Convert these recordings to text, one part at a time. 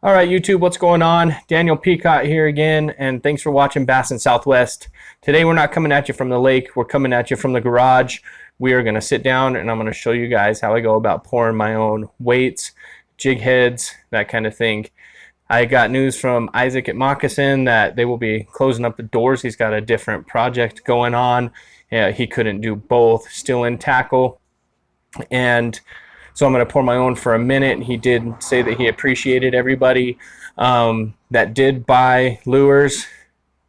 All right, YouTube, what's going on? Daniel Peacock here again, and thanks for watching Bass in Southwest. Today we're not coming at you from the lake, we're coming at you from the garage. We are going to sit down and I'm going to show you guys how I go about pouring my own weights, jig heads, that kind of thing. I got news from Isaac at Moccasin that they will be closing up the doors. He's got a different project going on. He couldn't do both, still in tackle. And so I'm going to pour my own for a minute. He did say that he appreciated everybody that did buy lures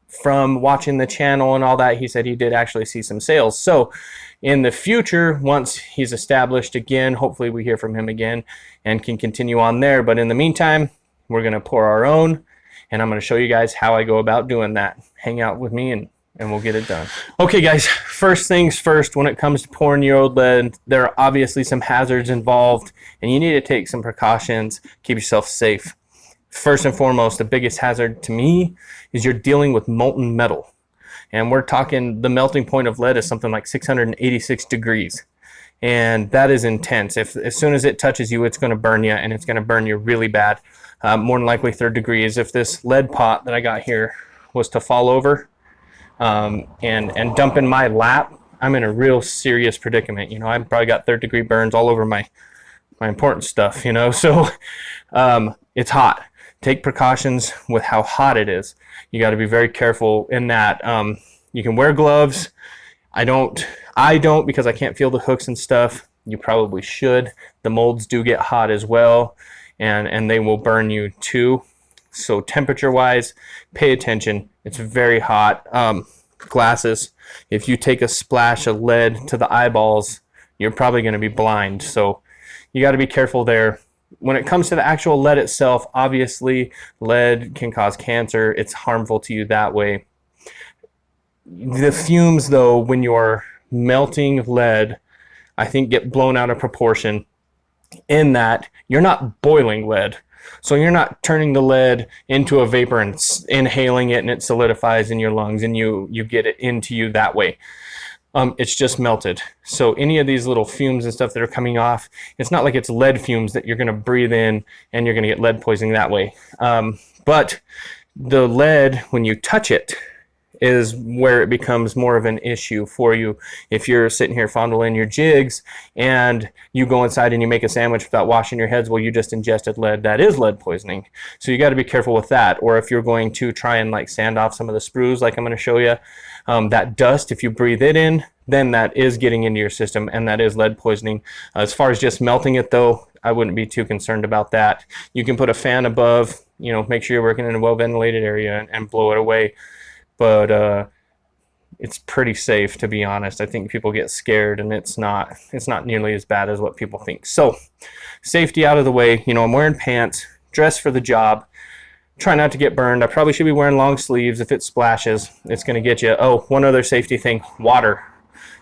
from watching the channel and all that. He said he did actually see some sales. So in the future, once he's established again, hopefully we hear from him again and can continue on there. But in the meantime, we're going to pour our own, and I'm going to show you guys how I go about doing that. Hang out with me and we'll get it done. Okay guys, first things first, when it comes to pouring your old lead, there are obviously some hazards involved and you need to take some precautions, keep yourself safe. First and foremost, the biggest hazard to me is you're dealing with molten metal. And we're talking, the melting point of lead is something like 686 degrees. And that is intense. As soon as it touches you, it's going to burn you, and it's going to burn you really bad. More than likely 3rd degrees. If this lead pot that I got here was to fall over, and dump in my lap, I'm in a real serious predicament. You know, I've probably got 3rd degree burns all over my important stuff, you know. So it's hot. Take precautions with how hot it is. You got to be very careful in that. You can wear gloves. I don't because I can't feel the hooks and stuff. You probably should. The molds do get hot as well, and they will burn you too. So temperature wise, pay attention. It's very hot. Glasses, if you take a splash of lead to the eyeballs, you're probably going to be blind. So you got to be careful there. When it comes to the actual lead itself, obviously lead can cause cancer. It's harmful to you that way. The fumes though, when you're melting lead, I think get blown out of proportion in that you're not boiling lead. So you're not turning the lead into a vapor and inhaling it and it solidifies in your lungs and you get it into you that way. It's just melted. So any of these little fumes and stuff that are coming off, it's not like it's lead fumes that you're going to breathe in and you're going to get lead poisoning that way. But the lead, when you touch it, is where it becomes more of an issue for you. If you're sitting here fondling your jigs and you go inside and you make a sandwich without washing your heads, well, you just ingested lead. That is lead poisoning. So you got to be careful with that. Or if you're going to try and like sand off some of the sprues, like I'm going to show you, that dust, if you breathe it in, then that is getting into your system and that is lead poisoning. As far as just melting it though, I wouldn't be too concerned about that. You can put a fan above, you know, make sure you're working in a well ventilated area and blow it away. But it's pretty safe, to be honest. I think people get scared and it's not nearly as bad as what people think. So safety out of the way. You know, I'm wearing pants, dressed for the job. Try not to get burned. I probably should be wearing long sleeves. If it splashes, it's going to get you. Oh, one other safety thing, water.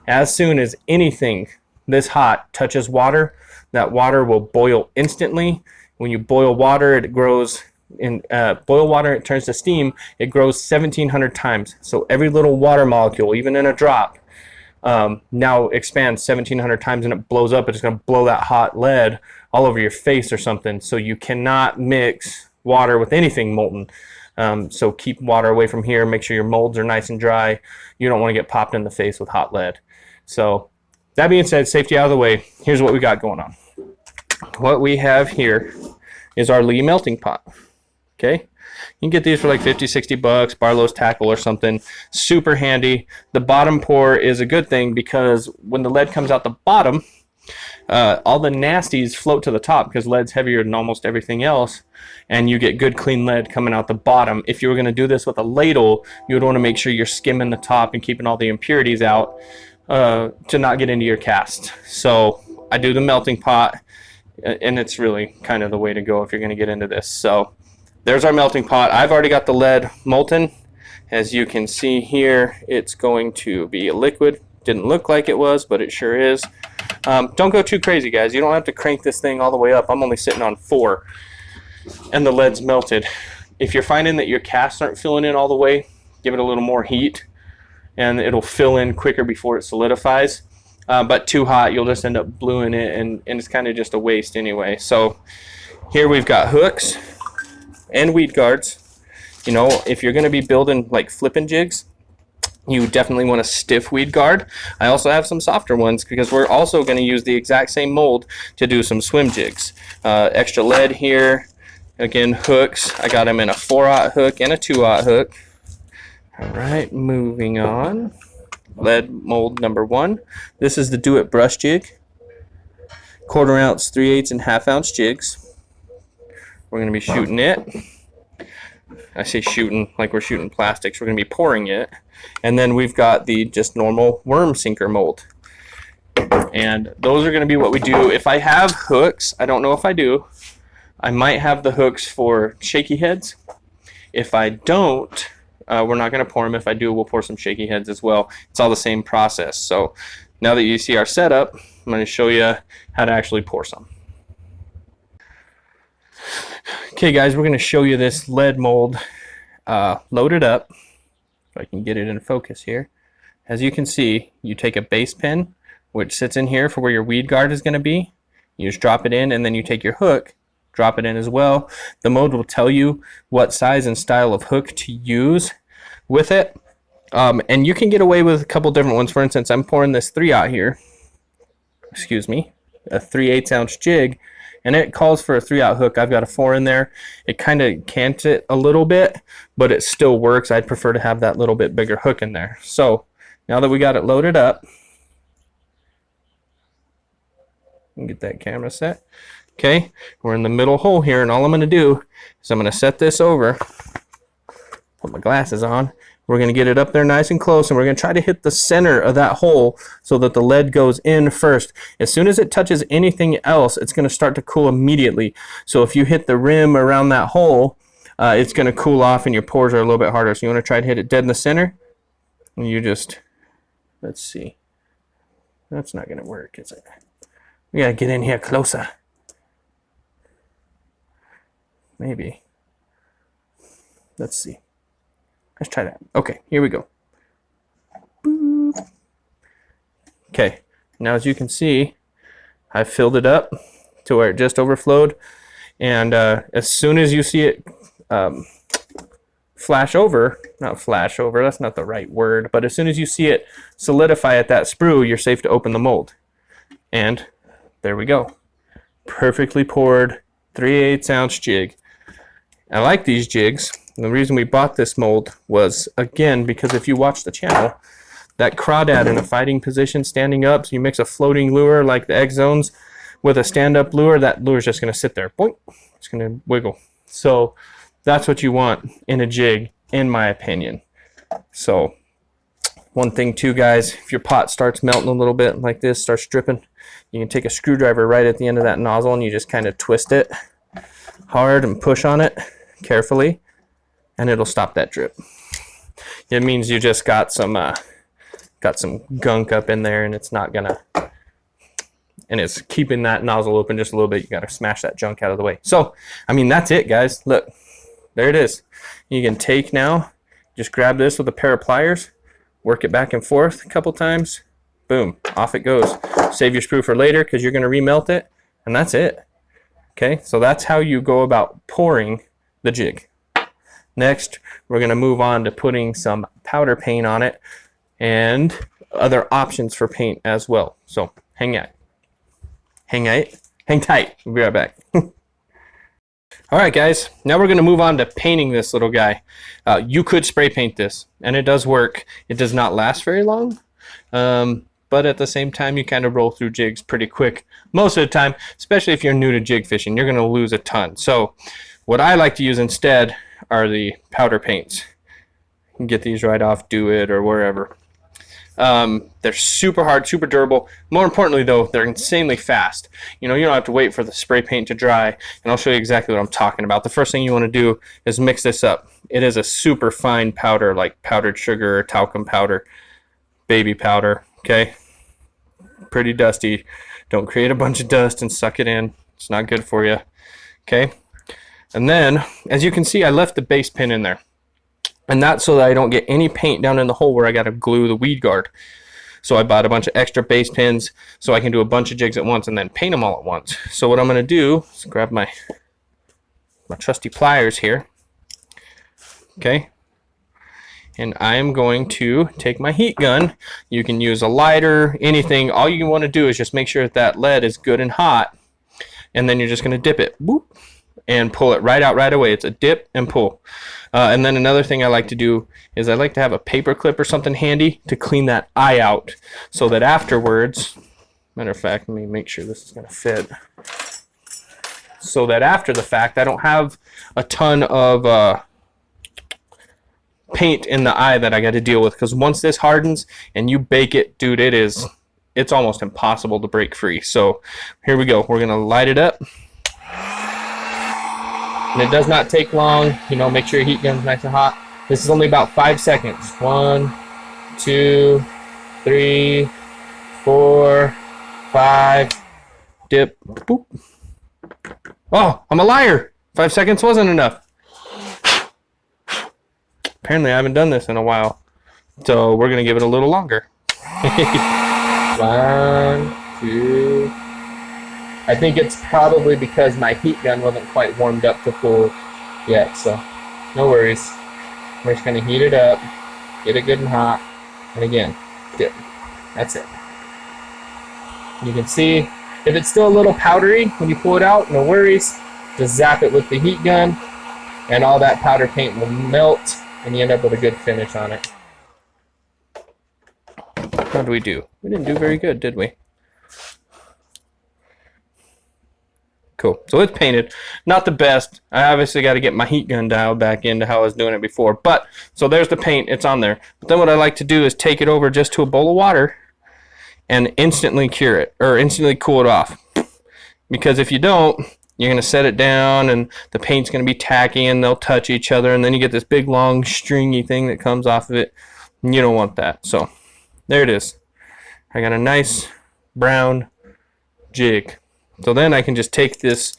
As soon as anything this hot touches water, that water will boil instantly. When you boil water, it grows. In boil water, it turns to steam. It grows 1,700 times. So every little water molecule, even in a drop, now expands 1,700 times and it blows up. It's going to blow that hot lead all over your face or something. So you cannot mix water with anything molten. So keep water away from here. Make sure your molds are nice and dry. You don't want to get popped in the face with hot lead. So that being said, safety out of the way, here's what we got going on. What we have here is our Lee melting pot. Okay, you can get these for like 50, 60 bucks, Barlow's Tackle or something. Super handy. The bottom pour is a good thing because when the lead comes out the bottom, all the nasties float to the top because lead's heavier than almost everything else, and you get good clean lead coming out the bottom. If you were going to do this with a ladle, you would want to make sure you're skimming the top and keeping all the impurities out to not get into your cast. So I do the melting pot, and it's really kind of the way to go if you're going to get into this. So there's our melting pot. I've already got the lead molten. As you can see here, it's going to be a liquid. Didn't look like it was, but it sure is. Don't go too crazy, guys. You don't have to crank this thing all the way up. I'm only sitting on 4, and the lead's melted. If you're finding that your casts aren't filling in all the way, give it a little more heat, and it'll fill in quicker before it solidifies. But too hot, you'll just end up bluing it, and it's kind of just a waste anyway. So here we've got hooks. and weed guards. You know, if you're going to be building like flipping jigs, you definitely want a stiff weed guard. I also have some softer ones because we're also going to use the exact same mold to do some swim jigs. Extra lead here. Again, hooks. I got them in a 4/0 hook and a 2/0 hook. All right, moving on. Lead mold number 1. This is the Do It brush jig. 1/4 ounce, 3/8 and 1/2 ounce jigs. We're going to be shooting it. I say shooting like we're shooting plastics. We're going to be pouring it. And then we've got the just normal worm sinker mold. And those are going to be what we do. If I have hooks, I don't know if I do, I might have the hooks for shaky heads. If I don't, we're not going to pour them. If I do, we'll pour some shaky heads as well. It's all the same process. So now that you see our setup, I'm going to show you how to actually pour some. Okay guys, we're going to show you this lead mold loaded up. If I can get it in focus here. As you can see, you take a base pin, which sits in here for where your weed guard is going to be. You just drop it in, and then you take your hook, drop it in as well. The mold will tell you what size and style of hook to use with it. And you can get away with a couple different ones. For instance, I'm pouring this 3/0 here. Excuse me, a 3/8 ounce jig. And it calls for a 3/0 hook. I've got a 4 in there. It kind of cants it a little bit, but it still works. I'd prefer to have that little bit bigger hook in there. So now that we got it loaded up, get that camera set. Okay, we're in the middle hole here, and all I'm going to do is I'm going to set this over, put my glasses on. We're going to get it up there nice and close, and we're going to try to hit the center of that hole so that the lead goes in first. As soon as it touches anything else, it's going to start to cool immediately. So if you hit the rim around that hole, it's going to cool off and your pores are a little bit harder. So you want to try to hit it dead in the center. And you just, let's see. That's not going to work, is it? We got to get in here closer. Maybe. Let's see. Let's try that. Okay, here we go. Boop. Okay, now as you can see, I filled it up to where it just overflowed. And as soon as you see it flash over, not flash over, that's not the right word, but as soon as you see it solidify at that sprue, you're safe to open the mold. And there we go. Perfectly poured 3/8 ounce jig. I like these jigs. And the reason we bought this mold was, again, because if you watch the channel, that crawdad in a fighting position standing up, so you mix a floating lure like the X Zones with a stand-up lure, that lure's just going to sit there. Boink, it's going to wiggle. So that's what you want in a jig, in my opinion. So one thing too, guys, if your pot starts melting a little bit like this, starts dripping, you can take a screwdriver right at the end of that nozzle and you just kind of twist it hard and push on it carefully, and it'll stop that drip. It means you just got some gunk up in there, and it's not gonna, and it's keeping that nozzle open just a little bit. You gotta smash that junk out of the way. So, I mean, that's it, guys. Look, there it is. You can take now, just grab this with a pair of pliers, work it back and forth a couple times, boom, off it goes. Save your sprue for later because you're gonna remelt it, and that's it. Okay, so that's how you go about pouring the jig. Next, we're going to move on to putting some powder paint on it and other options for paint as well. So hang tight. We'll be right back. All right, guys, now we're going to move on to painting this little guy. You could spray paint this, and it does work. It does not last very long, but at the same time, you kind of roll through jigs pretty quick most of the time, especially if you're new to jig fishing. You're going to lose a ton. So what I like to use instead are the powder paints. You can get these right off Do It or wherever. They're super hard, super durable. More importantly, though, they're insanely fast. You know, you don't have to wait for the spray paint to dry, and I'll show you exactly what I'm talking about. The first thing you want to do is mix this up. It is a super fine powder, like powdered sugar or talcum powder, baby powder, okay? Pretty dusty. Don't create a bunch of dust and suck it in. It's not good for you, okay? And then, as you can see, I left the base pin in there. And that's so that I don't get any paint down in the hole where I got to glue the weed guard. So I bought a bunch of extra base pins so I can do a bunch of jigs at once and then paint them all at once. So what I'm going to do is grab my trusty pliers here. Okay. And I am going to take my heat gun. You can use a lighter, anything. All you want to do is just make sure that lead is good and hot. And then you're just going to dip it. Boop. And pull it right out right away. It's a dip and pull. And then another thing I like to do is I like to have a paper clip or something handy to clean that eye out, so that afterwards, matter of fact, let me make sure this is going to fit, so that after the fact I don't have a ton of paint in the eye that I got to deal with, because once this hardens and you bake it, dude, it's almost impossible to break free. So here we go. We're going to light it up. And it does not take long. You know, make sure your heat gun's nice and hot. This is only about 5 seconds. 1, 2, 3, 4, 5. Dip. Boop. Oh, I'm a liar. 5 seconds wasn't enough. Apparently I haven't done this in a while. So we're going to give it a little longer. 1, 2. I think it's probably because my heat gun wasn't quite warmed up to full yet, so no worries. We're just going to heat it up, get it good and hot, and again, dip. That's it. You can see if it's still a little powdery when you pull it out, no worries. Just zap it with the heat gun, and all that powder paint will melt, and you end up with a good finish on it. How did we do? We didn't do very good, did we? Cool. So it's painted. Not the best. I obviously got to get my heat gun dialed back into how I was doing it before. But, so there's the paint. It's on there. But then what I like to do is take it over just to a bowl of water and instantly cure it, or instantly cool it off. Because if you don't, you're going to set it down and the paint's going to be tacky and they'll touch each other, and then you get this big long stringy thing that comes off of it. And you don't want that. So there it is. I got a nice brown jig. So then I can just take this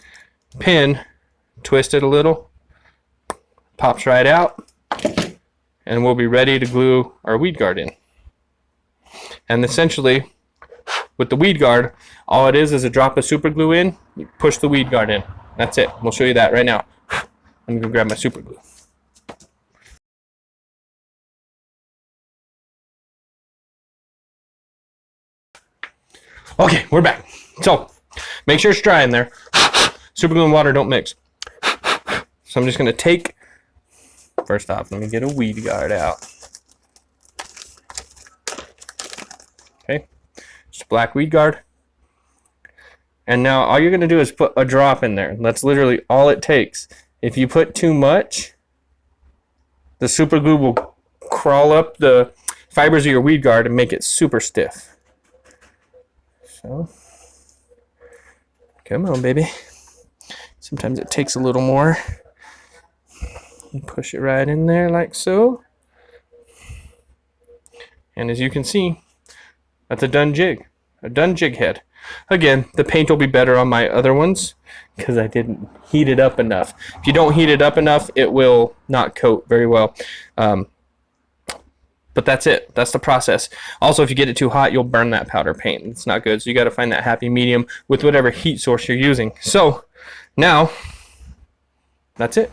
pin, twist it a little, pops right out, and we'll be ready to glue our weed guard in. And essentially, with the weed guard, all it is a drop of super glue in, you push the weed guard in. That's it. We'll show you that right now. I'm going to grab my super glue. Okay, we're back. So, make sure it's dry in there. Super glue and water don't mix. So I'm just going to take, first off, let me get a weed guard out. Okay, just a black weed guard. And now all you're going to do is put a drop in there. That's literally all it takes. If you put too much, the super glue will crawl up the fibers of your weed guard and make it super stiff. So, come on, baby. Sometimes it takes a little more. You push it right in there like so. And as you can see, that's a done jig. A done jig head. Again, the paint will be better on my other ones because I didn't heat it up enough. If you don't heat it up enough, it will not coat very well. But that's it. That's the process. Also, if you get it too hot, you'll burn that powder paint. It's not good. So you got to find that happy medium with whatever heat source you're using. So now, that's it.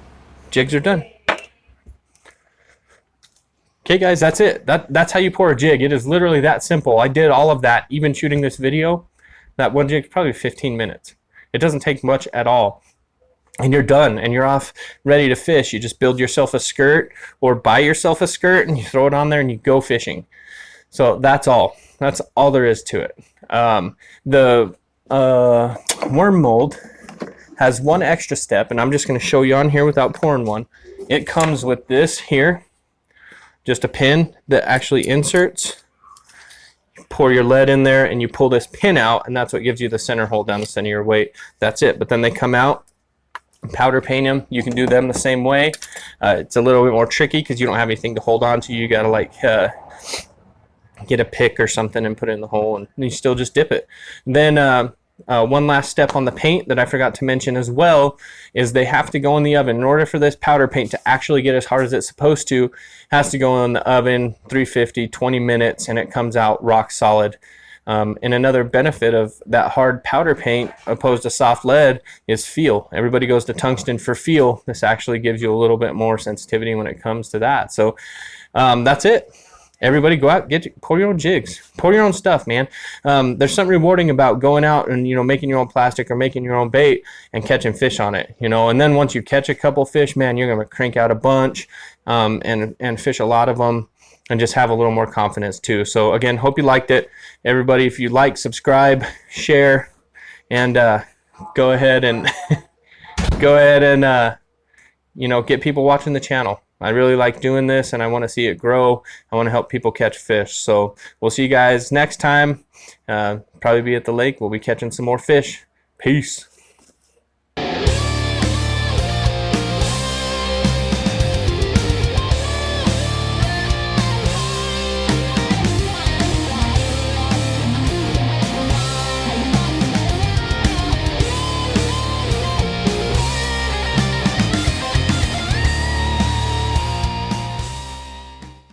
Jigs are done. Okay, guys, that's it. That's how you pour a jig. It is literally that simple. I did all of that, even shooting this video. That one jig, probably 15 minutes. It doesn't take much at all. And you're done, and you're off ready to fish. You just build yourself a skirt or buy yourself a skirt and you throw it on there and you go fishing. So that's all. That's all there is to it. The worm mold has one extra step, and I'm just going to show you on here without pouring one. It comes with this here, just a pin that actually inserts. You pour your lead in there and you pull this pin out, and that's what gives you the center hole down the center of your weight. That's it. But then they come out. Powder paint them. You can do them the same way. It's a little bit more tricky because you don't have anything to hold on to. You got to like get a pick or something and put it in the hole, and you still just dip it. Then one last step on the paint that I forgot to mention as well is they have to go in the oven. In order for this powder paint to actually get as hard as it's supposed to, it has to go in the oven 350, 20 minutes, and it comes out rock solid. And another benefit of that hard powder paint opposed to soft lead is feel. Everybody goes to tungsten for feel. This actually gives you a little bit more sensitivity when it comes to that. So that's it. Everybody go out, pour your own jigs, pour your own stuff, man. There's something rewarding about going out and, making your own plastic or making your own bait and catching fish on it, and then once you catch a couple fish, man, you're going to crank out a bunch and fish a lot of them and just have a little more confidence too. So again, hope you liked it. Everybody, if you like, subscribe, share, and go ahead and get people watching the channel. I really like doing this, and I want to see it grow. I want to help people catch fish. So we'll see you guys next time. Probably be at the lake. We'll be catching some more fish. Peace.